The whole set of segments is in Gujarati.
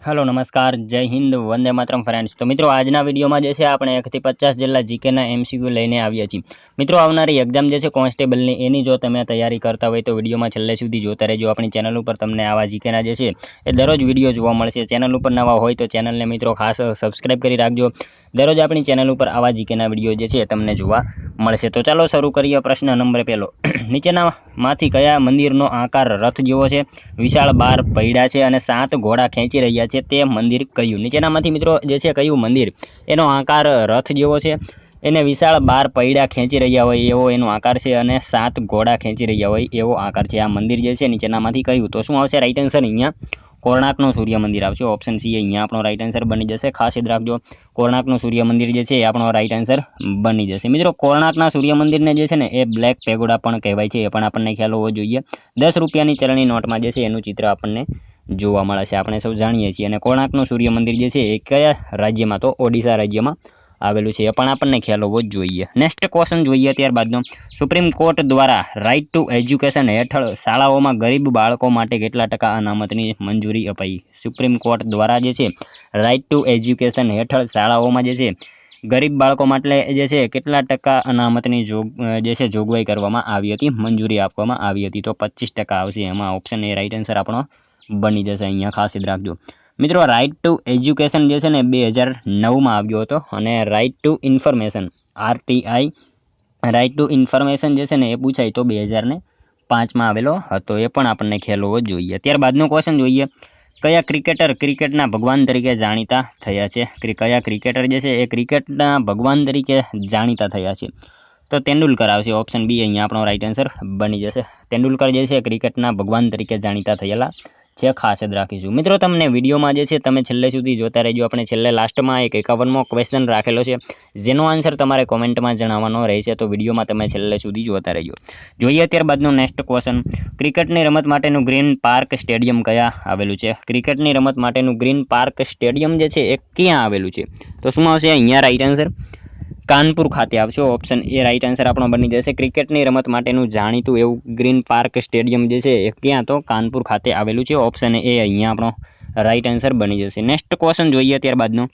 हेलो नमस्कार जय हिंद वंदे मातरम फ्रेंड्स। तो मित्रों आज विडियो में जैसे આપણે 1 થી 50 જેટલા જીકેના એમસીક્યુ લઈને આવ્યા છીએ। મિત્રો આવનારી એક્ઝામ જે છે કોન્સ્ટેબલની એની જો તમે તૈયારી કરતા હોય તો વિડિયોમાં છેલ્લે સુધી જોતા રહેજો। આપણી ચેનલ ઉપર તમને આવા જીકેના જે છે એ દરરોજ વિડિયો જોવા મળશે। ચેનલ ઉપર નવા હોય તો ચેનલને મિત્રો ખાસ સબસ્ક્રાઇબ કરી રાખજો। દરરોજ આપણી ચેનલ ઉપર આવા જીકેના વિડિયો જે છે તમને જોવા મળશે। તો ચાલો શરૂ કરીએ। પ્રશ્ન નંબર પહેલો, નીચેનામાંથી કયા મંદિરનો આકાર રથ જેવો છે, વિશાળ 12 પૈડા છે અને 7 ઘોડા ખેંચી રહ્યા છે તે મંદિર કયું? નીચેનામાંથી મિત્રો જે છે કયું મંદિર એનો આકાર રથ જેવો છે, એને વિશાળ 12 પૈડા ખેંચી રહ્યા હોય એવો એનો આકાર છે અને 7 ઘોડા ખેંચી રહ્યા હોય એવો આકાર છે આ મંદિર જે છે નીચેનામાંથી કયું? તો શું આવશે રાઈટ આન્સર? અહીંયા કોણાર્કનું સૂર્ય મંદિર આવશે। ઓપ્શન સી અહીંયા આપણો રાઈટ આન્સર બની જશે। ખાસ યાદ રાખજો કોણાર્કનું સૂર્ય મંદિર જે છે એ આપણો રાઈટ આન્સર બની જશે। મિત્રો કોણાર્કના સૂર્ય મંદિરને જે છે ને એ બ્લેક પેગોડા પણ કહેવાય છે, એ પણ આપણને ખ્યાલ હોવો જોઈએ। 10 રૂપિયાની ચલણી નોટમાં જે છે એનું ચિત્ર આપણને જોવા મળે છે, આપણે સૌ જાણીએ છીએ। અને કોણાર્કનું સૂર્ય મંદિર જે છે એ કયા રાજ્યમાં? તો ઓડિશા રાજ્યમાં આવેલું છે, એ પણ આપણને ખ્યાલ હોવો જોઈએ। નેક્સ્ટ ક્વેશ્ચન જોઈએ ત્યારબાદનો, સુપ્રીમ કોર્ટ દ્વારા રાઇટ ટુ એજ્યુકેશન હેઠળ શાળાઓમાં ગરીબ બાળકો માટે કેટલા ટકા અનામતની મંજૂરી અપાઈ? સુપ્રીમ કોર્ટ દ્વારા જે છે રાઇટ ટુ એજ્યુકેશન હેઠળ શાળાઓમાં જે છે ગરીબ બાળકો માટે જે છે કેટલા ટકા અનામતની જે છે જોગવાઈ કરવામાં આવી હતી, મંજૂરી આપવામાં આવી હતી? તો 25% આવશે એમાં। ઓપ્શન એ રાઇટ આન્સર આપણો બની જશે। અહીંયા ખાસ યાદ રાખજો મિત્રો રાઇટ ટુ એજ્યુકેશન જે છે ને 2009માં આવ્યો હતો અને right to information RTI right to information જે છે ને એ પૂછાય તો 2005માં આવેલો હતો, એ પણ આપણને ખ્યાલ હોવો જોઈએ। ત્યારબાદનો ક્વેશ્ચન જોઈએ, કયા ક્રિકેટર ક્રિકેટના ભગવાન તરીકે જાણીતા થયા છે? કયા ક્રિકેટર જે છે એ ક્રિકેટના ભગવાન તરીકે જાણીતા થયા છે? તો તેંડુલકર આવશે। ઓપ્શન બી અહીંયા આપણો રાઇટ આન્સર બની જશે। તેંડુલકર જે છે ક્રિકેટના ભગવાન તરીકે જાણીતા થયેલા છે, ખાસ યાદ રાખીશું। મિત્રો તમને વિડીયોમાં જે છે તમે છેલ્લે સુધી જોતા રહેજો। આપણે છેલ્લે લાસ્ટમાં એક 51મો ક્વેશ્ચન રાખેલો છે જેનો આન્સર તમારે કોમેન્ટમાં જણાવવાનો રહેશે, તો વિડીયોમાં તમે છેલ્લે સુધી જોતા રહેજો। જોઈએ ત્યારબાદનો નેક્સ્ટ ક્વેશ્ચન, ક્રિકેટની રમત માટેનું ગ્રીન પાર્ક સ્ટેડિયમ કયા આવેલું છે? ક્રિકેટની રમત માટેનું ગ્રીન પાર્ક સ્ટેડિયમ જે છે એ ક્યાં આવેલું છે? તો શું આવશે અહીંયા રાઇટ આન્સર? કાનપુર ખાતે આવશે। ઓપ્શન એ રાઇટ આન્સર આપણો બની જશે। ક્રિકેટની રમત માટેનું જાણીતું એવું ગ્રીન પાર્ક સ્ટેડિયમ જે છે એ ક્યાં? તો કાનપુર ખાતે આવેલું છે। ઓપ્શન એ અહીંયા આપણો રાઇટ આન્સર બની જશે। નેક્સ્ટ ક્વેશ્ચન જોઈએ ત્યારબાદનો,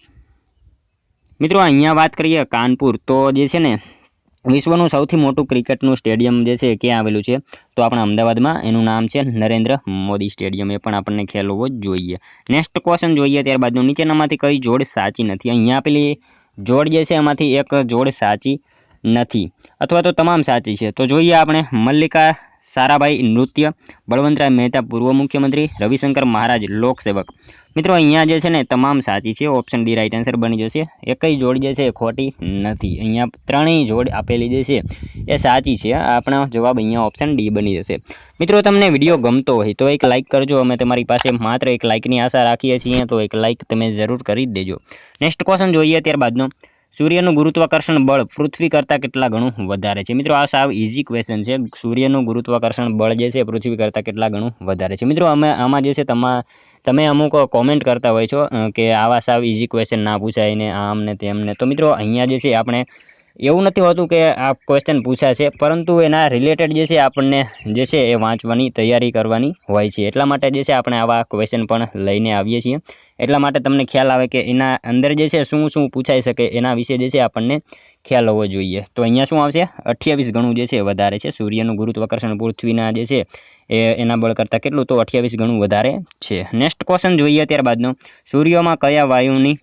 મિત્રો અહીંયા વાત કરીએ કાનપુર, તો જે છે ને વિશ્વનું સૌથી મોટું ક્રિકેટનું સ્ટેડિયમ જે છે ક્યાં આવેલું છે? તો આપણા અમદાવાદમાં, એનું નામ છે નરેન્દ્ર મોદી સ્ટેડિયમ, એ પણ આપણને ખ્યાલ હોવો જોઈએ। નેક્સ્ટ ક્વેશ્ચન જોઈએ ત્યારબાદનું, નીચેનામાંથી કઈ જોડ સાચી નથી? અહીંયા પેલી જોડ જે છે એમાંથી એક જોડ સાચી નથી અથવા તો તમામ સાચી છે। તો જોઈએ આપણે, મલ્લિકા સારાભાઈ નૃત્ય, બળવંતરાય મહેતા પૂર્વ મુખ્યમંત્રી, રવિશંકર મહારાજ લોકસેવક। મિત્રો અહીંયા જે છે ને તમામ સાચી છે। ઓપ્શન ડી રાઇટ આન્સર બની જશે। એકઈ જોડ જે છે ખોટી નથી, અહીંયા ત્રણેય જોડ આપેલી જે છે એ સાચી છે। આપણો જવાબ અહીંયા ઓપ્શન ડી બની જશે। મિત્રો તમને વિડીયો ગમતો હોય તો એક લાઇક કરજો, અમે તમારી પાસે માત્ર એક લાઇકની આશા રાખીએ છીએ, તો એક લાઇક તમે જરૂર કરી દેજો। નેક્સ્ટ ક્વેશ્ચન જોઈએ ત્યારબાદનો, સૂર્યનું ગુરુત્વાકર્ષણ બળ પૃથ્વી કરતાં કેટલા ગણું વધારે છે? મિત્રો આ સાવ ઇઝી ક્વેશ્ચન છે। સૂર્યનું ગુરુત્વાકર્ષણ બળ જે છે પૃથ્વી કરતાં કેટલા ગણું વધારે છે? મિત્રો આમાં જે છે તમે અમુક કોમેન્ટ કરતા હોય છો કે આવા સાવ ઇઝી ક્વેશ્ચન ના પૂછાય ને આમ ને તેમને, તો મિત્રો અહીંયા જે છે આપણે એવું નથી હોતું કે આ ક્વેશ્ચન પૂછાશે, પરંતુ એના રિલેટેડ જે છે આપણને જે છે એ વાંચવાની તૈયારી કરવાની હોય છે, એટલા માટે જે છે આપણે આવા ક્વેશ્ચન પણ લઈને આવીએ છીએ। એટલા માટે તમને ખ્યાલ આવે કે એના અંદર જે છે શું શું પૂછાઈ શકે એના વિશે જે છે આપણને ખ્યાલ હોવો જોઈએ। તો અહીંયા શું આવશે? 28 ગણું જે છે વધારે છે સૂર્યનું ગુરુત્વાકર્ષણ પૃથ્વીના જે છે એના બળ કરતાં કેટલું? તો 28 ગણું વધારે છે। નેક્સ્ટ ક્વેશ્ચન જોઈએ ત્યારબાદનો, સૂર્યમાં કયા વાયુની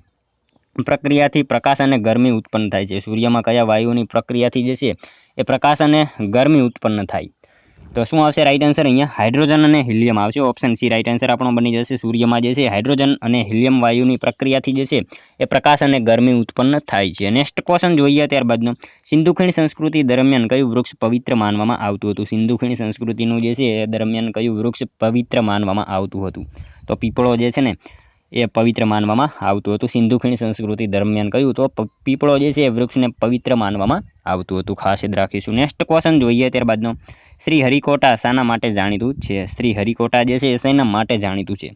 પ્રક્રિયાથી પ્રકાશ અને ગરમી ઉત્પન્ન થાય છે? સૂર્યમાં કયા વાયુની પ્રક્રિયાથી જે છે એ પ્રકાશ અને ગરમી ઉત્પન્ન થાય? તો શું આવશે રાઇટ આન્સર? અહીંયા હાઇડ્રોજન અને હિલિયમ આવશે। ઓપ્શન સી રાઇટ આન્સર આપણો બની જશે। સૂર્યમાં જે છે હાઇડ્રોજન અને હિલિયમ વાયુની પ્રક્રિયાથી જે છે એ પ્રકાશ અને ગરમી ઉત્પન્ન થાય છે। નેક્સ્ટ ક્વેશ્ચન જોઈએ ત્યારબાદનો, સિંધુ ખીણ સંસ્કૃતિ દરમિયાન કયું વૃક્ષ પવિત્ર માનવામાં આવતું હતું? સિંધુ ખીણ સંસ્કૃતિનું જે છે એ દરમિયાન કયું વૃક્ષ પવિત્ર માનવામાં આવતું હતું? તો પીપળો જે છે ને એ પવિત્ર માનવામાં આવતું હતું સિંધુ ખીણ સંસ્કૃતિ દરમિયાન। કયું? તો પીપળો જે છે એ વૃક્ષને પવિત્ર માનવામાં આવતું હતું, ખાસ યાદ રાખીશું। નેક્સ્ટ ક્વેશ્ચન જોઈએ ત્યારબાદનો, શ્રી હરિકોટા શાના માટે જાણીતું છે? શ્રી હરિકોટા જે છે એ શેના માટે જાણીતું છે?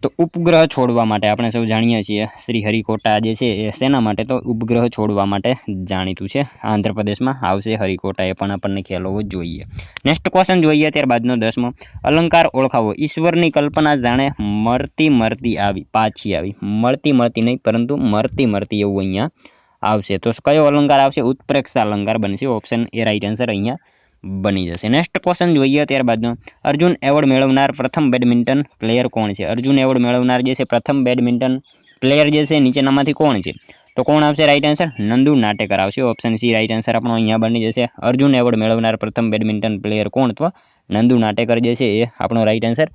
તો ઉપગ્રહ છોડવા માટે આપણે સૌ જાણીએ છીએ શ્રીહરિકોટા જે છે એ શેના માટે, તો ઉપગ્રહ છોડવા માટે જાણીતું છે. આંધ્રપ્રદેશમાં આવશે હરિકોટા, એ પણ આપણને ખ્યાલ હોવો જોઈએ. નેક્સ્ટ ક્વેશ્ચન જોઈએ ત્યારબાદનો 10મો. અલંકાર ઓળખાવો. ઈશ્વરની કલ્પના જાણે મરતી મરતી આવી, પાછી આવી. મળતી મળતી નહીં પરંતુ મરતી મરતી એવું અહીંયા આવશે. તો કયો અલંકાર આવશે? ઉત્પ્રેક્ષ અલંકાર બનશે. ઓપ્શન એ રાઈટ આન્સર અહીંયા બની જશે. નેક્સ્ટ ક્વેશ્ચન જોઈએ ત્યારબાદનો. અર્જુન એવોર્ડ મેળવનાર પ્રથમ બેડમિન્ટન પ્લેયર કોણ છે? અર્જુન એવોર્ડ મેળવનાર જે છે પ્રથમ બેડમિન્ટન પ્લેયર જે છે નીચેનામાંથી કોણ છે? તો કોણ આવશે રાઈટ આન્સર? નંદુ નાટેકર આવશે. ઓપ્શન સી રાઈટ આન્સર આપણો અહીંયા બની જશે. અર્જુન એવોર્ડ મેળવનાર પ્રથમ બેડમિન્ટન પ્લેયર કોણ? તો નંદુ નાટેકર જે છે એ આપણો રાઈટ આન્સર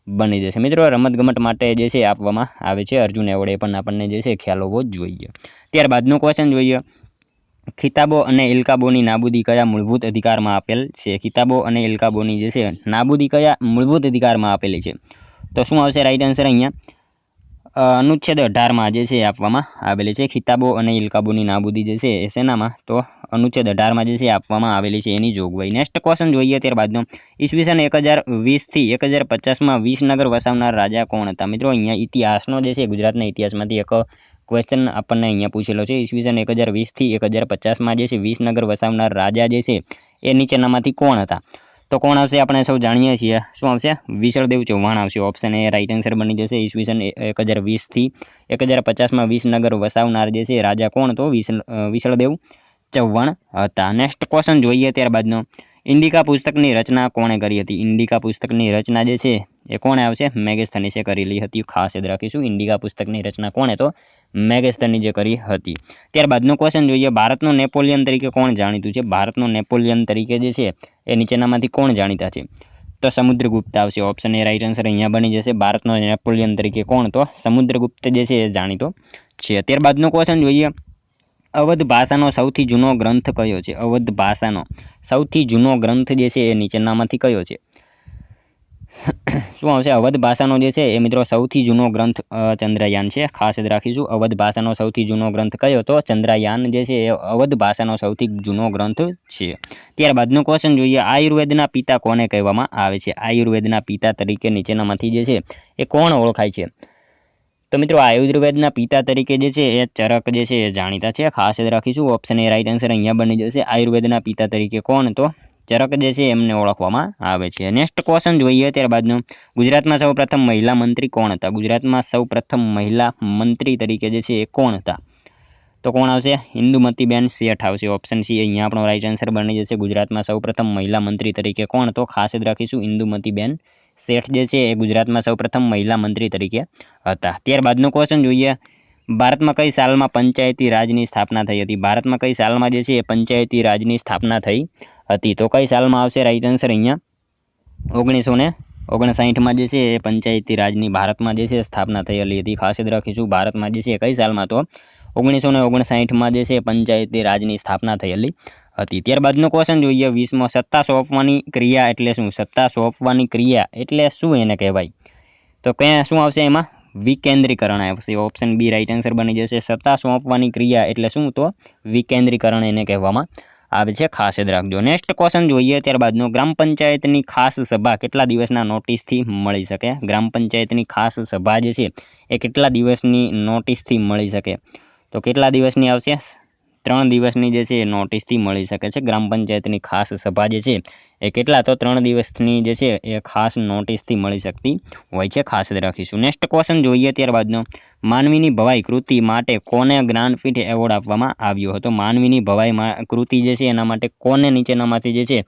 બની જશે. મિત્રો રમતગમત માટે જે છે આપવામાં આવે છે અર્જુન એવોર્ડ, એ પણ આપણને જે છે ખ્યાલ હોવો જ જોઈએ. ત્યારબાદનો ક્વેશ્ચન જોઈએ. ખિતાબો અને ઇલકાબોની નાબૂદી કયા મૂળભૂત અધિકારમાં આપેલ છે? ખિતાબો અને ઇલકાબોની જે છે નાબૂદી કયા મૂળભૂત અધિકારમાં આપેલી છે? તો શું આવશે રાઈટ આન્સર અહીંયા? અનુચ્છેદ 18માં જે છે આપવામાં આવેલી છે. ખિતાબો અને ઇલકાબોની નાબૂદી જે છે એ શેનામાં? તો અનુચ્છેદ 18માં જે છે આપવામાં આવેલી છે એની જોગવાઈ. નેક્સ્ટ ક્વેશ્ચન જોઈએ ત્યારબાદનો. ઈસવીસન 1020થી 1050માં વિસનગર વસાવનાર રાજા કોણ હતા? મિત્રો અહીંયા ઇતિહાસનો જે છે ગુજરાતના ઇતિહાસમાંથી એક ક્વેશ્ચન આપણને અહીંયા પૂછેલો છે. ઈસવીસન 1020થી 1050માં જે છે વિસનગર વસાવનાર રાજા જે છે એ નીચેનામાંથી કોણ હતા? તો કોણ આવશે? આપણે સૌ જાણીએ છીએ. શું આવશે? વિસળદેવ ચૌહાણ આવશે. ઓપ્શન એ રાઈટ આન્સર બની જશે. ઈસવીસન 1020થી 1050માં વિસનગર વસાવનાર જે છે રાજા કોણ? તો વિસળદેવ ચૌહાણ હતા. નેક્સ્ટ ક્વેશ્ચન જોઈએ ત્યારબાદનો. ઇન્ડિકા પુસ્તકની રચના કોણે કરી હતી? ઇન્ડિકા પુસ્તકની રચના જે છે એ કોણે આવશે? મેગેસ્થનીસે કરેલી હતી. ખાસ યાદ રાખીશું. ઇન્ડિકા પુસ્તકની રચના કોણે? તો મેગેસ્થનીસે કરી હતી. ત્યારબાદનો ક્વેશ્ચન જોઈએ. ભારતનો નેપોલિયન તરીકે કોણ જાણીતું છે? ભારતનો નેપોલિયન તરીકે જે છે એ નીચેનામાંથી કોણ જાણીતા છે? તો સમુદ્રગુપ્ત આવશે. ઓપ્શન એ રાઈટ આન્સર અહીંયા બની જશે. ભારતનો નેપોલિયન તરીકે કોણ? તો સમુદ્રગુપ્ત જે છે એ જાણીતો છે. ત્યારબાદનો ક્વેશ્ચન જોઈએ. અવધ ભાષાનો સૌથી જૂનો ગ્રંથ કયો છે? અવધ ભાષાનો સૌથી જૂનો ગ્રંથ જે છે એ નીચેનામાંથી કયો છે? શું આવશે? અવધ ભાષાનો જે છે એ મિત્રો સૌથી જૂનો ગ્રંથ ચંદ્રયાન છે. ખાસ યાદ રાખીશું. અવધ ભાષાનો સૌથી જૂનો ગ્રંથ કયો? તો ચંદ્રયાન જે છે એ અવધ ભાષાનો સૌથી જૂનો ગ્રંથ છે. ત્યારબાદનો ક્વેશ્ચન જોઈએ. આયુર્વેદના પિતા કોને કહેવામાં આવે છે? આયુર્વેદના પિતા તરીકે નીચેનામાંથી જે છે એ કોણ ઓળખાય છે? તો મિત્રો આયુર્વેદના પિતા તરીકે જે છે એ ચરક જે છે એ જાણીતા છે. ખાસ યાદ રાખીશું. ઓપ્શન એ રાઈટ આન્સર અહીંયા બની જશે. આયુર્વેદના પિતા તરીકે કોણ? તો ચરક જે છે એમને ઓળખવામાં આવે છે. નેક્સ્ટ ક્વેશ્ચન જોઈએ ત્યારબાદનો. ગુજરાતમાં સૌપ્રથમ મહિલા મંત્રી કોણ હતા? ગુજરાતમાં સૌપ્રથમ મહિલા મંત્રી તરીકે જે છે એ કોણ હતા? તો કોણ આવશે? ઇન્દુમતીબેન શેઠ આવશે. ઓપ્શન સી અહીંયા આપણો રાઈટ આન્સર બની જશે. ગુજરાતમાં સૌપ્રથમ મહિલા મંત્રી તરીકે કોણ? તો ખાસ યાદ રાખીશું. ઇન્દુમતીબેન શેઠ જે છે એ ગુજરાતમાં સૌપ્રથમ મહિલા મંત્રી તરીકે હતા. ત્યારબાદનો ક્વેશ્ચન જોઈએ. ભારતમાં કઈ સાલમાં પંચાયતી રાજની સ્થાપના થઈ હતી? ભારતમાં કઈ સાલમાં જે છે એ પંચાયતી રાજની સ્થાપના થઈ હતી? તો કઈ સાલમાં આવશે રાઈટ આન્સર અહીંયા? 1959માં જે છે એ પંચાયતી રાજની ભારતમાં જે છે સ્થાપના થયેલી હતી. ખાસ યાદ રાખીશું. ભારતમાં જે છે કઈ સાલમાં? તો 1959માં જે છે પંચાયતી રાજની સ્થાપના થયેલી હતી. ત્યારબાદનો ક્વેશ્ચન જોઈએ. 20મો. સત્તા સોંપવાની ક્રિયા એટલે શું? સત્તા સોંપવાની ક્રિયા એટલે શું એને કહેવાય? તો કયા શું આવશે એમાં? વિકેન્દ્રીકરણ આવશે. ઓપ્શન બી રાઈટ આન્સર બની જશે. સત્તા સોંપવાની ક્રિયા એટલે શું? તો વિકેન્દ્રીકરણ એને કહેવામાં આવે છે. ખાસ યાદ રાખજો. નેક્સ્ટ ક્વેશ્ચન જોઈએ ત્યારબાદનો. ગ્રામ પંચાયતની ખાસ સભા કેટલા દિવસના નોટિસથી મળી શકે? ગ્રામ પંચાયતની ખાસ સભા જે છે એ કેટલા દિવસની નોટિસથી મળી શકે? તો કેટલા દિવસની આવશે? 3 દિવસની જે છે એ નોટિસથી મળી શકે છે. ગ્રામ પંચાયતની ખાસ સભા જે છે એ કેટલા? તો 3 દિવસની જે છે એ ખાસ નોટિસથી મળી શકતી હોય છે. ખાસ યાદ રાખીશું. નેક્સ્ટ ક્વેશ્ચન જોઈએ ત્યારબાદનો. માનવીની ભવાઈ કૃતિ માટે કોને જ્ઞાનપીઠ એવોર્ડ આપવામાં આવ્યો હતો? માનવીની ભવાઈ કૃતિ જે છે એના માટે કોને નીચેનામાંથી જે છે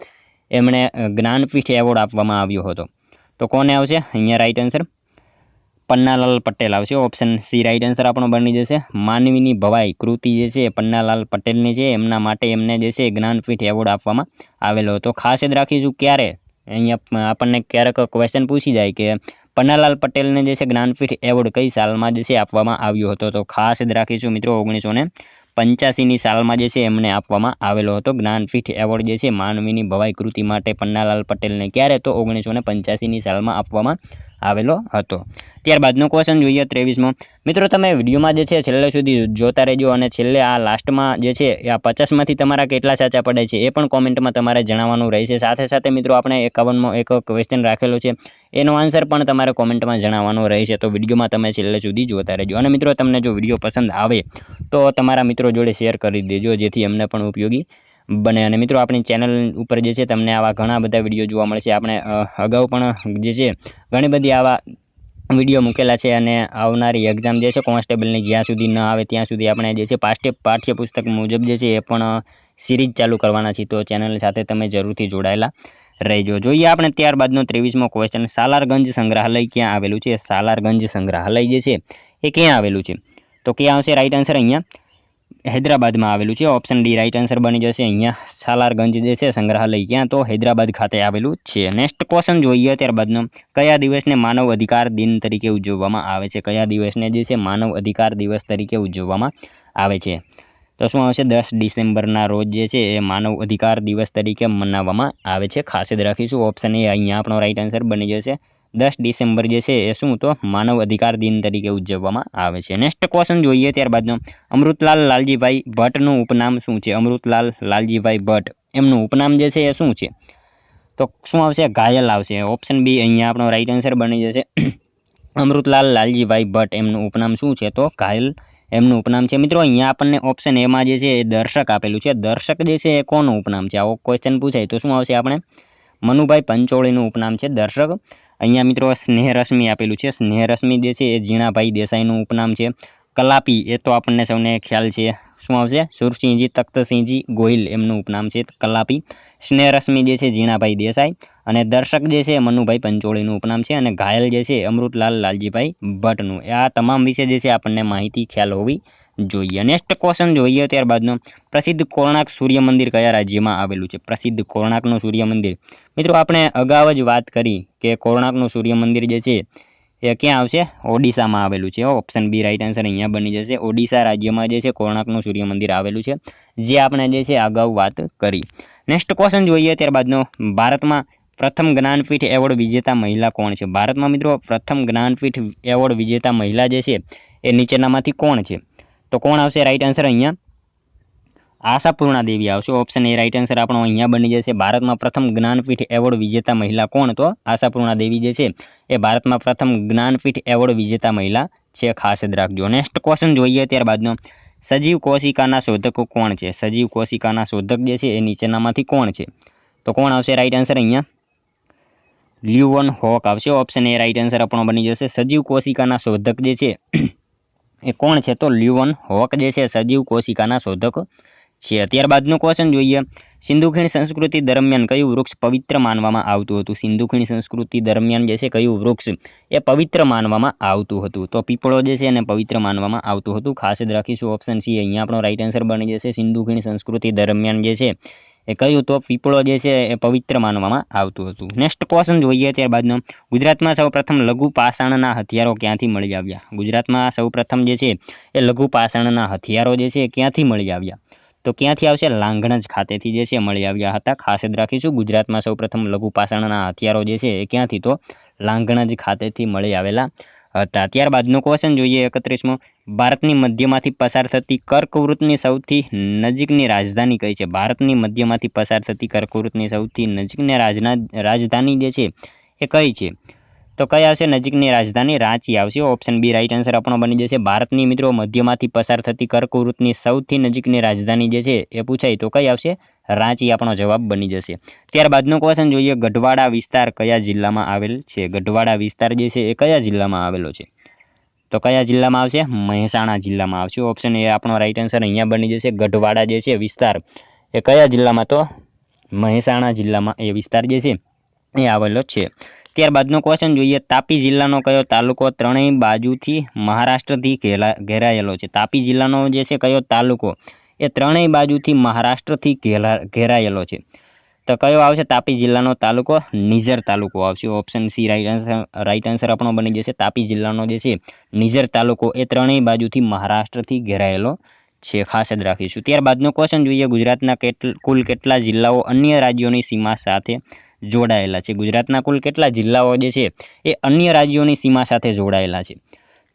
એમણે જ્ઞાનપીઠ એવોર્ડ આપવામાં આવ્યો હતો? તો કોને આવશે અહીંયા રાઈટ આન્સર? પન્નાલાલ પટેલ આવશે. ઓપ્શન સી રાઈટ આન્સર આપણો બની જશે. માનવીની ભવાઈ કૃતિ જે છે પન્નાલાલ પટેલની છે, એમના માટે એમને જે છે જ્ઞાનપીઠ એવોર્ડ આપવામાં આવેલો હતો. ખાસ યાદ રાખીશું. ક્યારે? અહીંયા આપણને ક્યારેક ક્વેશ્ચન પૂછી જાય કે પન્નાલાલ પટેલને જે છે જ્ઞાનપીઠ એવોર્ડ કઈ સાલમાં જે છે આપવામાં આવ્યો હતો? તો ખાસ યાદ રાખીશું મિત્રો. 1985ની સાલમાં જે છે એમને આપવામાં આવેલો હતો જ્ઞાનપીઠ એવોર્ડ જે છે માનવીની ભવાઈ કૃતિ માટે પન્નાલાલ પટેલને. ક્યારે? તો 1985ની સાલમાં આપવામાં આવેલો હતો। ત્યારબાદનો ક્વેશ્ચન જોઈએ 23મો। મિત્રો તમે વિડીયોમાં જે છે છેલ્લે સુધી જોતા રહેજો અને છેલ્લે આ લાસ્ટમાં જે છે આ 50માંથી તમારા કેટલા સાચા પડે છે એ પણ કોમેન્ટમાં તમારે જણાવવાનું રહેશે। સાથે સાથે મિત્રો આપણે 51મો એક ક્વેશ્ચન રાખેલો છે એનો આન્સર પણ તમારે કોમેન્ટમાં જણાવવાનો રહેશે। તો વિડીયોમાં તમે છેલ્લે સુધી જોતા રહેજો અને મિત્રો તમને જો વિડીયો પસંદ આવે તો તમારા મિત્રો જોડે શેર કરી દેજો જેથી એમને પણ ઉપયોગી બને। અને મિત્રો આપણી ચેનલ ઉપર જે છે તમને આવા ઘણા બધા વિડીયો જોવા મળશે। આપણે અગાઉ પણ જે છે ઘણી બધી આવા વિડીયો મૂકેલા છે અને આવનારી એક્ઝામ જે છે કોન્સ્ટેબલની જ્યાં સુધી ન આવે ત્યાં સુધી આપણે જે છે પાઠ્યપુસ્તક મુજબ જે છે એ પણ સિરીઝ ચાલુ કરવાના છે। તો ચેનલ સાથે તમે જરૂરથી જોડાયેલા રહેજો। જોઈએ આપણે ત્યારબાદનો 23મો ક્વેશ્ચન। સાલારગંજ સંગ્રહાલય ક્યાં આવેલું છે? સાલારગંજ સંગ્રહાલય જે છે એ ક્યાં આવેલું છે? તો ક્યાં આવશે રાઈટ આન્સર? અહીંયા હૈદરાબાદમાં આવેલું છે। ઓપ્શન ડી રાઈટ આન્સર બની જશે। અહીંયા સાલારગંજ જે છે સંગ્રહાલય ક્યાં? તો હૈદરાબાદ ખાતે આવેલું છે। નેક્સ્ટ ક્વેશ્ચન જોઈએ ત્યારબાદનો। કયા દિવસને માનવ અધિકાર દિન તરીકે ઉજવવામાં આવે છે? કયા દિવસને જે છે માનવ અધિકાર દિવસ તરીકે ઉજવવામાં આવે છે? તો શું આવશે? 10 ડિસેમ્બરના રોજ જે છે એ માનવ અધિકાર દિવસ તરીકે મનાવવામાં આવે છે। ખાસ જ રાખીશું ઓપ્શન એ અહીંયા આપણો રાઈટ આન્સર બની જશે। 10 ડિસેમ્બર જે છે એ શું? તો માનવ અધિકાર દિન તરીકે ઉજવવામાં આવે છે। નેક્સ્ટ ક્વેશ્ચન જોઈએ ત્યારબાદનો। અમૃતલાલ લાલજીભાઈ ભટ્ટનું ઉપનામ શું છે? અમૃતલાલ લાલજીભાઈ ભટ્ટ એમનું ઉપનામ જે છે એ શું છે? તો શું આવશે? ઘાયલ આવશે। ઓપ્શન બી અહીંયા આપણો રાઈટ આન્સર બની જશે। અમૃતલાલ લાલજીભાઈ ભટ્ટ એમનું ઉપનામ શું છે? તો ઘાયલ એમનું ઉપનામ છે। મિત્રો અહીંયા આપણને ઓપ્શન એમાં જે છે એ દર્શક આપેલું છે। દર્શક જે છે એ કોનું ઉપનામ છે? આવો ક્વેશ્ચન પૂછાય તો શું આવશે? આપણે મનુભાઈ પંચોળીનું ઉપનામ છે દર્શક। અહીંયા મિત્રો સ્નેહરશ્મિ આપેલું છે। સ્નેહરશ્મિ જે છે એ ઝીણાભાઈ દેસાઈનું ઉપનામ છે। કલાપી એ તો આપણને સૌને ખ્યાલ છે શું આવશે? સુરસિંહજી તખ્તસિંહજી ગોહિલ એમનું ઉપનામ છે કલાપી। સ્નેહરશ્મિ જે છે ઝીણાભાઈ દેસાઈ અને દર્શક જે છે મનુભાઈ પંચોળીનું ઉપનામ છે અને ઘાયલ જે છે અમૃતલાલ લાલજીભાઈ ભટ્ટનું। આ તમામ વિશે જે છે આપણને માહિતી ખ્યાલ હોવી જોઈએ। નેક્સ્ટ ક્વેશ્ચન જોઈએ ત્યારબાદનો। પ્રસિદ્ધ કોણાર્ક સૂર્ય મંદિર કયા રાજ્યમાં આવેલું છે? પ્રસિદ્ધ કોણાર્કનું સૂર્ય મંદિર મિત્રો આપણે અગાઉ જ વાત કરી કે કોણાર્કનું સૂર્ય મંદિર જે છે એ ક્યાં આવશે? ઓડિશામાં આવેલું છે। ઓપ્શન બી રાઈટ આન્સર અહીંયા બની જશે। ઓડિશા રાજ્યમાં જે છે કોણાર્કનું સૂર્ય મંદિર આવેલું છે જે આપણે જે છે અગાઉ વાત કરી। નેક્સ્ટ ક્વેશ્ચન જોઈએ ત્યારબાદનો। ભારતમાં પ્રથમ જ્ઞાનપીઠ એવોર્ડ વિજેતા મહિલા કોણ છે? ભારતમાં મિત્રો પ્રથમ જ્ઞાનપીઠ એવોર્ડ વિજેતા મહિલા જે છે એ નીચેનામાંથી કોણ છે? તો કોણ આવશે રાઈટ આન્સર? અહીંયા આશાપૂર્ણા દેવી આવશે। ઓપ્શન એ રાઈટ આન્સર આપણો અહીંયા બની જશે। ભારતમાં પ્રથમ જ્ઞાનપીઠ એવોર્ડ વિજેતા મહિલા કોણ? તો આશાપૂર્ણા દેવી જે છે એ ભારતમાં પ્રથમ જ્ઞાનપીઠ એવોર્ડ વિજેતા મહિલા છે। ખાસ જ રાખજો। નેક્સ્ટ ક્વેશ્ચન જોઈએ ત્યારબાદનો। સજીવ કોશિકાના શોધકો કોણ છે? સજીવ કોશિકાના શોધક જે છે એ નીચેનામાંથી કોણ છે? તો કોણ આવશે રાઈટ આન્સર? અહીંયા લ્યુવન હોક આવશે। ઓપ્શન એ રાઈટ આન્સર આપણો બની જશે। સજીવ કોશિકાના શોધક જે છે એ કોણ છે? તો લ્યુવન હોક જે છે સજીવ કોશિકાના શોધક છે। ત્યારબાદનું ક્વેશ્ચન જોઈએ। સિંધુ ખીણ સંસ્કૃતિ દરમિયાન કયું વૃક્ષ પવિત્ર માનવામાં આવતું હતું? સિંધુ ખીણ સંસ્કૃતિ દરમિયાન જે છે કયું વૃક્ષ એ પવિત્ર માનવામાં આવતું હતું? તો પીપળો જે છે એને પવિત્ર માનવામાં આવતું હતું। ખાસ જ રાખીશું ઓપ્શન સી અહીંયા આપણો રાઈટ આન્સર બની જશે। સિંધુ ખીણ સંસ્કૃતિ દરમિયાન જે છે એ કયું? તો પીપળો જે છે એ પવિત્ર માનવામાં આવતું હતું। નેક્સ્ટ ક્વેશ્ચન જોઈએ ત્યારબાદનો। ગુજરાતમાં સૌપ્રથમ લઘુ પાષાણના હથિયારો ક્યાંથી મળી આવ્યા? ગુજરાતમાં સૌપ્રથમ જે છે એ લઘુ પાષાણના હથિયારો જે છે ક્યાંથી મળી આવ્યા? તો ક્યાંથી આવશે? લાંઘણજ ખાતેથી જે છે મળી આવ્યા હતા। ખાસ જ રાખીશું ગુજરાતમાં સૌપ્રથમ લઘુ પાષાણના હથિયારો જે છે એ ક્યાંથી? તો લાંઘણજ ખાતેથી મળી આવેલા હતા। ત્યારબાદનો ક્વેશ્ચન જોઈએ 31મો। ભારતની મધ્યમાંથી પસાર થતી કર્કવૃતની સૌથી નજીકની રાજધાની કઈ છે? ભારતની મધ્યમાંથી પસાર થતી કર્કવૃતની સૌથી નજીકની રાજધાની જે છે એ કઈ છે? તો કઈ આવશે નજીકની રાજધાની? રાંચી આવશે। ઓપ્શન બી રાઈટ આન્સર આપણો બની જશે। ભારતની મિત્રો મધ્યમાંથી પસાર થતી કર્કવૃતની સૌથી નજીકની રાજધાની જે છે એ પૂછાય તો કઈ આવશે? રાંચી આપણો જવાબ બની જશે। ત્યારબાદનો ક્વેશ્ચન જોઈએ। ગઢવાડા વિસ્તાર કયા જિલ્લામાં આવેલ છે? ગઢવાડા વિસ્તાર જે છે એ કયા જિલ્લામાં આવેલો છે? તો કયા જિલ્લામાં આવશે? મહેસાણા જિલ્લામાં આવશે। ઓપ્શન એ આપણો રાઈટ આન્સર અહીંયા બની જશે। ગઢવાડા જે છે વિસ્તાર એ કયા જિલ્લામાં? તો મહેસાણા જિલ્લામાં એ વિસ્તાર જે છે એ આવેલો છે। ત્યારબાદનો ક્વેશ્ચન જોઈએ। તાપી જિલ્લાનો કયો તાલુકો ત્રણેય બાજુથી મહારાષ્ટ્રથી ઘેરાયેલો છે? તાપી જિલ્લાનો જે છે કયો તાલુકો એ ત્રણેય બાજુથી મહારાષ્ટ્રથી ઘેરાયેલો છે? તો કયો આવશે તાપી જિલ્લાનો તાલુકો? નિઝર તાલુકો આવશે। ઓપ્શન સી રાઈટ આન્સર આપણો બની જશે। તાપી જિલ્લાનો જે છે નિઝર તાલુકો એ ત્રણેય બાજુથી મહારાષ્ટ્રથી ઘેરાયેલો છે। ખાસ જ રાખીશું। ત્યારબાદનો ક્વેશ્ચન જોઈએ। ગુજરાતના કુલ કેટલા જિલ્લાઓ અન્ય રાજ્યોની સીમા સાથે જોડાયેલા છે? ગુજરાતના કુલ કેટલા જિલ્લાઓ જે છે એ અન્ય રાજ્યોની સીમા સાથે જોડાયેલા છે?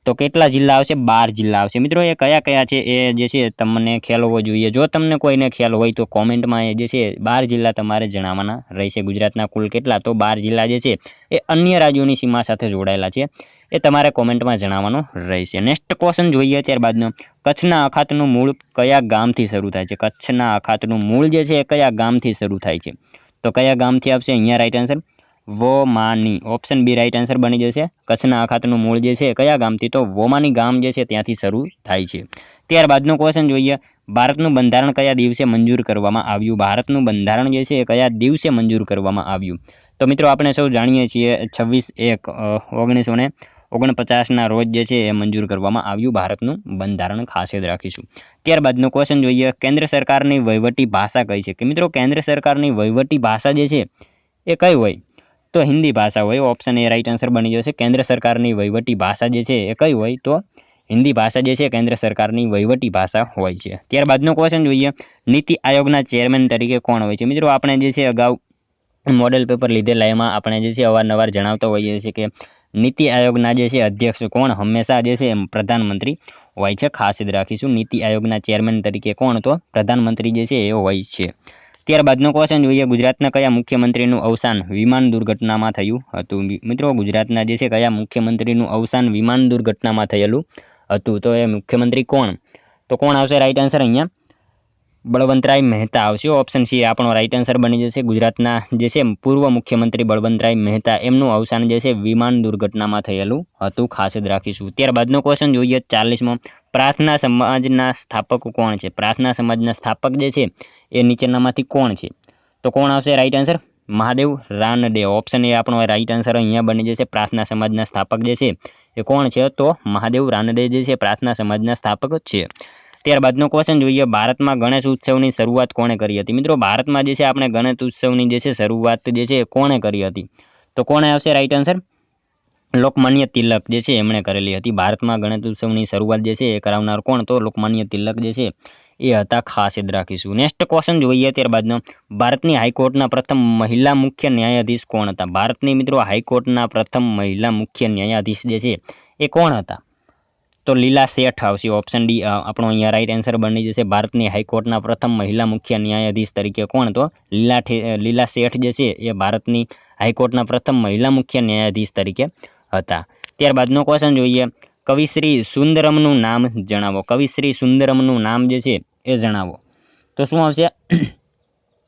તો કેટલા જિલ્લા આવશે? 12 જિલ્લા આવશે. મિત્રો એ કયા કયા છે એ જે છે તમને ખ્યાલ હોવો જોઈએ. જો તમને કોઈને ખ્યાલ હોય તો કોમેન્ટમાં એ જે છે 12 જિલ્લા તમારે જણાવવાના રહેશે. ગુજરાતના કુલ કેટલા? તો 12 જિલ્લા જે છે એ અન્ય રાજ્યોની સીમા સાથે જોડાયેલા છે, એ તમારે કોમેન્ટમાં જણાવવાનું રહેશે. નેક્સ્ટ ક્વેશ્ચન જોઈએ ત્યારબાદનો. કચ્છના અખાતનું મૂળ કયા ગામથી શરૂ થાય છે? કચ્છના અખાતનું મૂળ જે છે એ કયા ગામથી શરૂ થાય છે? તો કયા ગામથી આવશે અહીંયા રાઈટ આન્સર? વોમાની. ઓપ્શન બી રાઈટ આન્સર બની જશે. કચ્છના અખાતનું મૂળ જે છે કયા ગામથી? તો વોમાની ગામ જે છે ત્યાંથી શરૂ થાય છે. ત્યારબાદનો ક્વેશ્ચન જોઈએ. ભારતનું બંધારણ કયા દિવસે મંજૂર કરવામાં આવ્યું? ભારતનું બંધારણ જે છે એ કયા દિવસે મંજૂર કરવામાં આવ્યું? તો મિત્રો આપણે સૌ જાણીએ છીએ 26/1/1949ના રોજ જે છે એ મંજૂર કરવામાં આવ્યું ભારતનું બંધારણ. ખાસ યાદ રાખીશું. ત્યારબાદનો ક્વેશ્ચન જોઈએ. કેન્દ્ર સરકારની વહીવટી ભાષા કઈ છે? કે મિત્રો કેન્દ્ર સરકારની વહીવટી ભાષા જે છે એ કઈ હોય? તો હિન્દી ભાષા હોય. ઓપ્શન એ રાઈટ આન્સર બની જશે. કેન્દ્ર સરકારની વહીવટી ભાષા જે છે એ કઈ હોય? તો હિન્દી ભાષા જે છે કેન્દ્ર સરકારની વહીવટી ભાષા હોય છે. ત્યારબાદનો ક્વેશ્ચન જોઈએ. નીતિ આયોગના ચેરમેન તરીકે કોણ હોય છે? મિત્રો આપણે જે છે અગાઉ મોડેલ પેપર લીધેલા એમાં આપણે જે છે અવારનવાર જણાવતા હોઈએ છીએ કે નીતિ આયોગના જે છે અધ્યક્ષ કોણ? હંમેશા જે છે પ્રધાનમંત્રી હોય છે. ખાસ યાદ રાખીશું. નીતિ આયોગના ચેરમેન તરીકે કોણ? તો પ્રધાનમંત્રી જે છે એ હોય છે. ત્યારબાદનો ક્વેશ્ચન જોઈએ. ગુજરાતના કયા મુખ્યમંત્રીનું અવસાન વિમાન દુર્ઘટનામાં થયું હતું? મિત્રો ગુજરાતના જે છે કયા મુખ્યમંત્રીનું અવસાન વિમાન દુર્ઘટનામાં થયેલું હતું? તો એ મુખ્યમંત્રી કોણ? તો કોણ આવશે રાઈટ આન્સર અહીંયા? બળવંતરાય મહેતા આવશે. ઓપ્શન સી આપણો રાઈટ આન્સર બની જશે. ગુજરાતના જે છે પૂર્વ મુખ્યમંત્રી બળવંતરાય મહેતા એમનું અવસાન જે છે વિમાન દુર્ઘટનામાં થયેલું હતું. ખાસ જ રાખીશું. ત્યારબાદનો ક્વેશ્ચન જોઈએ 40મો. પ્રાર્થના સમાજના સ્થાપક કોણ છે? પ્રાર્થના સમાજના સ્થાપક જે છે એ નીચેનામાંથી કોણ છે? તો કોણ આવશે right answer? Mahadev Ranade. Option A આપણો રાઈટ આન્સર અહીંયા બની જશે. પ્રાર્થના સમાજના સ્થાપક જે છે એ કોણ છે? તો મહાદેવ રાનડે જે છે પ્રાર્થના સમાજના સ્થાપક છે. ત્યારબાદનો ક્વેશ્ચન જોઈએ. ભારતમાં ગણેશ ઉત્સવની શરૂઆત કોણે કરી હતી? મિત્રો ભારતમાં જે છે આપણે ગણેશ ઉત્સવની જે છે શરૂઆત જે છે કોણે કરી હતી? તો કોણે આવશે રાઈટ આન્સર? લોકમાન્ય તિલક જે છે એમણે કરેલી હતી. ભારતમાં ગણેશ ઉત્સવની શરૂઆત જે છે એ કરાવનાર કોણ? તો લોકમાન્ય તિલક જે છે એ હતા. ખાસ યાદ રાખીશું. નેક્સ્ટ ક્વેશ્ચન જોઈએ ત્યારબાદનો. ભારતની હાઈકોર્ટના પ્રથમ મહિલા મુખ્ય ન્યાયાધીશ કોણ હતા? ભારતની મિત્રો હાઈકોર્ટના પ્રથમ મહિલા મુખ્ય ન્યાયાધીશ જે છે એ કોણ હતા? તો લીલા શેઠ આવશે. ઓપ્શન ડી આપણો અહીંયા રાઈટ આન્સર બની જશે. ભારતની હાઈકોર્ટના પ્રથમ મહિલા મુખ્ય ન્યાયાધીશ તરીકે કોણ? તો લીલા શેઠ જે છે એ ભારતની હાઈકોર્ટના પ્રથમ મહિલા મુખ્ય ન્યાયાધીશ તરીકે હતા. ત્યારબાદનો ક્વેશ્ચન જોઈએ. કવિશ્રી સુંદરમનું નામ જણાવો. કવિશ્રી સુંદરમનું નામ જે છે એ જણાવો. તો શું આવશે?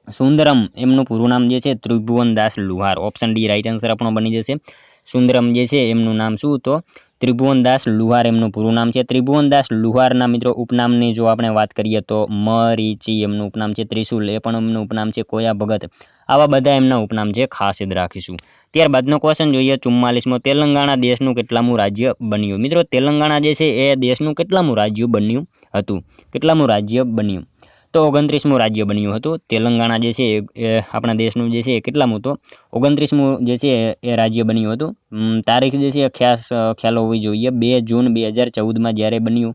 સુંદરમ એમનું પૂરું નામ જે છે ત્રિભુવનદાસ લુહાર. ઓપ્શન ડી રાઈટ આન્સર આપણો બની જશે. સુંદરમ જે છે એમનું નામ શું? તો ત્રિભુવનદાસ લુહાર એમનું પૂરું નામ છે. ત્રિભુવનદાસ લુહારના મિત્રો ઉપનામની જો આપણે વાત કરીએ તો મરીચી એમનું ઉપનામ છે. ત્રિશુલ એ પણ એમનું ઉપનામ છે. કોયા ભગત આવા બધા એમના ઉપનામ છે. ખાસ યાદ રાખીશું. ત્યારબાદનો ક્વેશ્ચન જોઈએ 44મો. તેલંગાણા દેશનું કેટલામું રાજ્ય બન્યું? મિત્રો તેલંગાણા જે છે એ દેશનું કેટલામું રાજ્ય બન્યું હતું? કેટલામું રાજ્ય બન્યું? તો 29મું રાજ્ય બન્યું હતું. તેલંગાણા જે છે એ આપણા દેશનું જે છે એ કેટલામું? તો 29મું જે છે એ રાજ્ય બન્યું હતું. તારીખ જે છે ખ્યાલ હોવી જોઈએ. 2 જૂન 2014માં જ્યારે બન્યું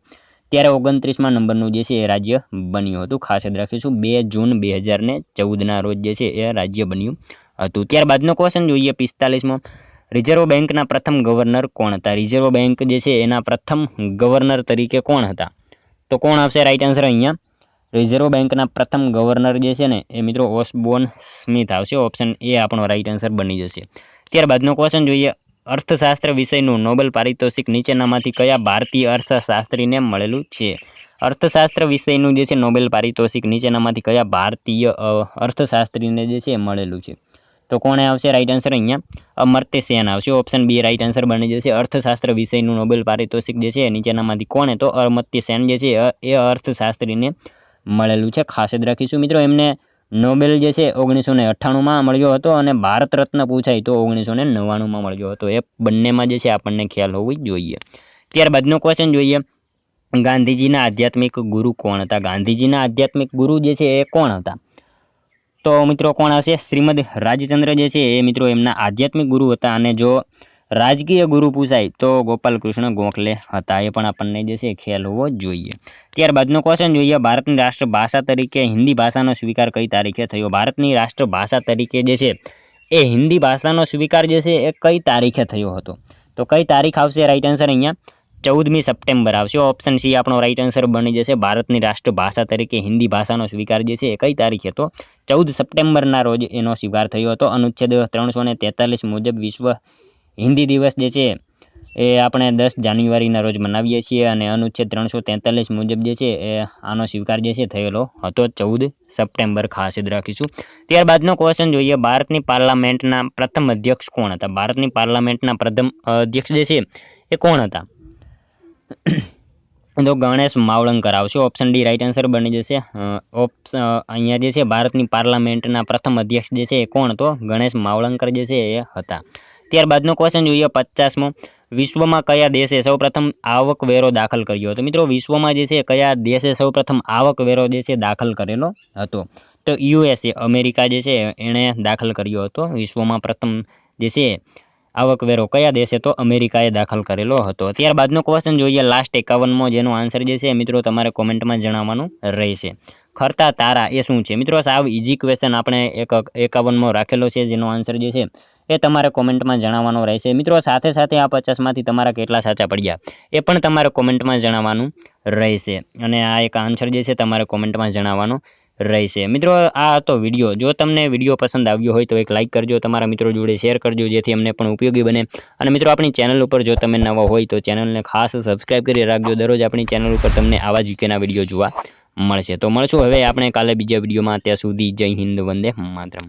ત્યારે 29મા નંબરનું જે છે એ રાજ્ય બન્યું હતું. ખાસ યાદ રાખીશું. 2 જૂન 2014ના રોજ જે છે એ રાજ્ય બન્યું હતું. ત્યારબાદનો ક્વેશ્ચન જોઈએ 45મો. રિઝર્વ બેંકના પ્રથમ ગવર્નર કોણ હતા? રિઝર્વ બેંક જે છે એના પ્રથમ ગવર્નર તરીકે કોણ હતા? તો કોણ આવશે રાઈટ આન્સર અહીંયા? રિઝર્વ બેંકના પ્રથમ ગવર્નર જે છે ને એ મિત્રો ઓસબોર્ન સ્મિથ આવશે. ઓપ્શન એ આપણો રાઈટ આન્સર બની જશે. ત્યારબાદનો ક્વેશ્ચન જોઈએ. અર્થશાસ્ત્ર વિષયનું નોબેલ પારિતોષિક નીચેનામાંથી કયા ભારતીય અર્થશાસ્ત્રીને મળેલું છે? અર્થશાસ્ત્ર વિષયનું જે છે નોબેલ પારિતોષિક નીચેનામાંથી કયા ભારતીય અર્થશાસ્ત્રીને જે છે મળેલું છે? તો કોણે આવશે રાઈટ આન્સર અહીંયા? અમર્ત્ય સેન આવશે. ઓપ્શન બી રાઈટ આન્સર બની જશે. અર્થશાસ્ત્ર વિષયનું નોબેલ પારિતોષિક જે છે નીચેનામાંથી કોણે? તો અમર્ત્ય સેન જે છે એ અર્થશાસ્ત્રીને મળેલું છે. ખાસ યાદ રાખીશું. મિત્રો એમને નોબેલ જે છે 1998માં મળ્યો હતો અને ભારત રત્ન પૂછાય તો 1999માં મળ્યો હતો. એ બંનેમાં જે છે આપણને ખ્યાલ હોવી જોઈએ. ત્યારબાદનો ક્વેશ્ચન જોઈએ. ગાંધીજીના આધ્યાત્મિક ગુરુ કોણ હતા? ગાંધીજીના આધ્યાત્મિક ગુરુ જે છે એ કોણ હતા? તો મિત્રો કોણ આવશે? શ્રીમદ રાજચંદ્ર જે છે એ મિત્રો એમના આધ્યાત્મિક ગુરુ હતા. અને જો રાજકીય ગુરુ પૂછાય તો ગોપાલકૃષ્ણ ગોખલે હતા. એ પણ આપણને જે છે ખ્યાલ હોવો જોઈએ. ત્યારબાદનો ક્વેશ્ચન જોઈએ. ભારતની રાષ્ટ્રભાષા તરીકે હિન્દી ભાષાનો સ્વીકાર કઈ તારીખે થયો? ભારતની રાષ્ટ્રભાષા તરીકે જે છે એ હિન્દી ભાષાનો સ્વીકાર જે છે એ કઈ તારીખે થયો હતો? તો કઈ તારીખ આવશે રાઈટ આન્સર અહીંયા? 14મી સપ્ટેમ્બર આવશે. ઓપ્શન સી આપણો રાઈટ આન્સર બની જશે. ભારતની રાષ્ટ્રભાષા તરીકે હિન્દી ભાષાનો સ્વીકાર જે છે એ કઈ તારીખે હતો? 14 સપ્ટેમ્બરના રોજ એનો સ્વીકાર થયો હતો. અનુચ્છેદ 343 મુજબ વિશ્વ હિન્દી દિવસ જે છે એ આપણે 10 જાન્યુઆરીના રોજ મનાવીએ છીએ અને અનુચ્છેદ 343 મુજબ જે છે એ આનો સ્વીકાર જે છે થયેલો હતો 14 સપ્ટેમ્બર. ખાસ યાદ રાખીશું. ત્યારબાદનો ક્વેશ્ચન જોઈએ. ભારતની પાર્લામેન્ટના પ્રથમ અધ્યક્ષ કોણ હતા? ભારતની પાર્લામેન્ટના પ્રથમ અધ્યક્ષ જે છે એ કોણ હતા? તો ગણેશ માવલંકર આવશે. ઓપ્શન ડી રાઈટ આન્સર બની જશે. અહીંયા જે છે ભારતની પાર્લામેન્ટના પ્રથમ અધ્યક્ષ જે છે એ કોણ? તો ગણેશ માવલંકર જે છે એ હતા. ત્યારબાદનો ક્વેશ્ચન જોઈએ 50મો. વિશ્વમાં કયા દેશે સૌપ્રથમ આવકવેરો દાખલ કર્યો હતો? મિત્રો વિશ્વમાં જે છે કયા દેશે સૌપ્રથમ આવકવેરો જે છે દાખલ કરેલો હતો? તો યુએસએ, અમેરિકા જે છે એણે દાખલ કર્યો હતો વિશ્વમાં પ્રથમ જે છે આવકવેરો. કયા દેશે? તો અમેરિકાએ દાખલ કરેલો હતો. ત્યારબાદનો ક્વેશ્ચન જોઈએ લાસ્ટ 51મો, જેનો આન્સર જે છે મિત્રો તમારે કોમેન્ટમાં જણાવવાનું રહેશે. ખરતા તારા એ શું છે? મિત્રો સાવ ઇઝી ક્વેશ્ચન આપણે 51મો રાખેલો છે, જેનો આન્સર જે છે એ તમારે કોમેન્ટમાં જણાવવાનો રહેશે. મિત્રો સાથે સાથે આ 50માંથી તમારા કેટલા સાચા પડ્યા એ પણ તમારે કોમેન્ટમાં જણાવવાનું રહેશે. અને આ એક આન્સર જે છે તમારે કોમેન્ટમાં જણાવવાનો રહેશે. મિત્રો આ હતો વિડીયો. જો તમને વિડીયો પસંદ આવ્યો હોય તો એક લાઇક કરજો, તમારા મિત્રો જોડે શેર કરજો, જેથી અમને પણ ઉપયોગી બને. અને મિત્રો આપણી ચેનલ ઉપર જો તમે નવા હોય તો ચેનલને ખાસ સબસ્ક્રાઈબ કરી રાખજો. દરરોજ આપણી ચેનલ ઉપર તમને આવા જ જીકેના વિડીયો જોવા મળશે. તો મળશું હવે આપણે કાલે બીજા વિડીયોમાં. ત્યાં સુધી જય હિન્દ, વંદે માતરમ.